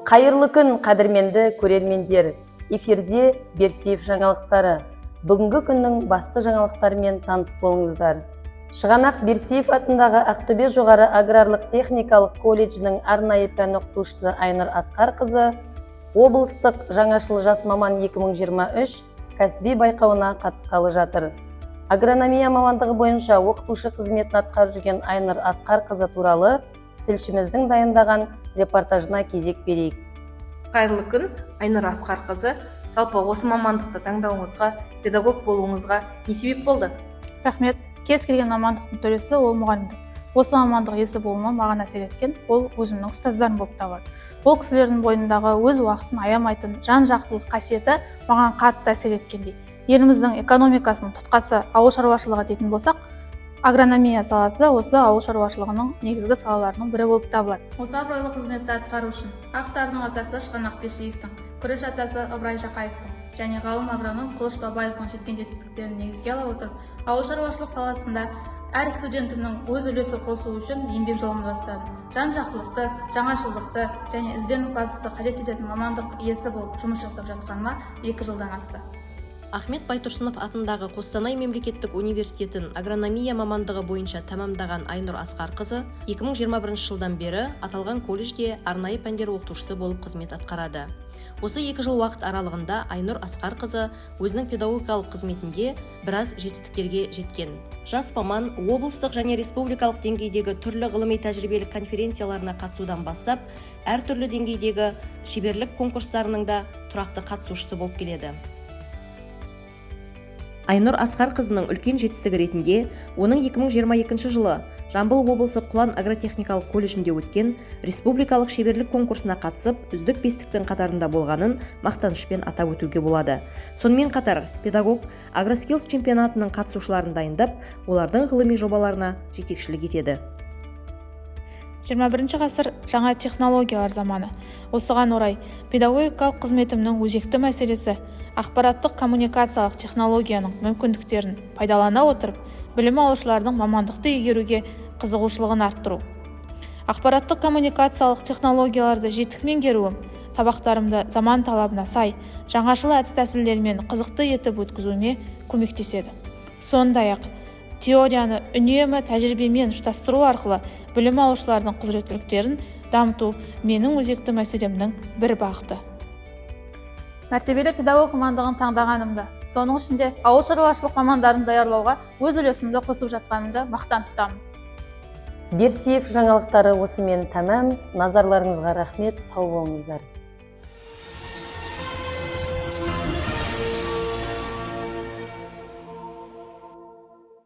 Қайырлы күн, қадірменді көрермендер. Эфирде Берсиев жаңалықтары. Бүгінгі күннің басты жаңалықтарымен таныс болыңыздар. Шығанақ Берсиев атындағы Ақтөбе жоғары аграрлық техникалық колледжінің арнайы пән оқытушысы Айнұр Асқарқызы облыстық жаңашыл жас маман 2023 кәсіби байқауына қатысқалы жатыр. Агрономия мамандығы бойынша оқытушы қызметін атқарып жүрген Айнұр Асқарқызы туралы тілшіміздің дайындаған репортажына кезек берейік. Қайырлы күн, Айнұр Асқарқызы. Жалпы осы мамандықты таңдауыңызға, педагог болуыңызға не себеп болды? Рахмет. Кез келген мамандықтың төресі ол мұғалімдік. Осы мамандық иесі болуыма маған әсер еткен ол өзімнің ұстаздарым болып табылады. Ол кісілердің бойындағы өз уақытын аямайтын жан-жақтылық қасиеті маған қатты әсер еткендей. Еліміздің экономикасының тұтқасы ауыл шаруашылығы дейтін болсақ, агрономия саласы осы ауыл шаруашылығының негізгі салаларының бірі болып табылады. Осы абыройлы қызметті атқару үшін Ақтардың атасы Шығанақ Берсиевтің, күріш атасы Ыбырай Жақаевтың және ғалым агроном Қылыш Бабаевтың жеткен жетістіктерін негізге ала отырып, ауыл шаруашылық саласында әр студентімнің өз үлесі қосу үшін еңбек жолын бастадым. Жан-жақтылықты, жаңашылдықты және ізденімпаздықты қажет ететін мамандық иесі болып жұмыс жасап жатқаныма 2 жылдан асты. Ахмет Байтұрсынов атындағы Қостанай мемлекеттік университетін агрономия мамандығы бойынша тәмамдаған Айнұр Асқарқызы 2021 жылдан бері аталған колледжде арнайы пәндер оқытушысы болып қызмет атқарады. Осы 2 жыл уақыт аралығында Айнұр Асқарқызы өзінің педагогикалық қызметінде біраз жетістіктерге жеткен. Жас маман облыстық және республикалық деңгейдегі түрлі ғылыми тәжірибелік конференцияларына қатысудан бастап, әртүрлі деңгейдегі шеберлік конкурстарының да тұрақты қатысушысы болып келеді. Айнұр Асқарқызының үлкен жетістігі ретінде оның 2022 жылы Жамбыл облысы Құлан агротехникалық колледжінде өткен республикалық шеберлік конкурсына қатысып, үздік 5-тің қатарында болғанын мақтанышпен атап өтуге болады. Сонымен қатар, педагог Агроскилс чемпионатының қатысушыларын дайындап, олардың ғылыми жобаларына жетекшілік етеді. 21 ғасыр жаңа технологиялар заманы. Осыған орай, педагогикалық қызметімнің өзекті мәселесі ақпараттық коммуникациялық технологияның мүмкіндіктерін пайдалана отырып, білім алушылардың мамандықты игеруге қызығушылығын арттыру. Ақпараттық коммуникациялық технологияларды жетік меңгеруім, сабақтарымды заман талабына сай, жаңашыл әдіс-тәсілдермен қызықты етіп өткізуіме көмектеседі. Сондай-ақ, теорияны үнемі тәжірибемен ұштастыру арқылы білім алушылардың құзыреттіліктерін дамыту менің өзекті мәселемнің бір бағыты. Мәртебелі педагог мамандығын таңдағанымда, соның ішінде ауыл шаруашылық мамандарын даярлауға өз үлесімді қосып жатқанымды мақтан тұтамын. Берсиев жаңалықтары осымен тәмам. Назарларыңызға рахмет, сау болыңыздар.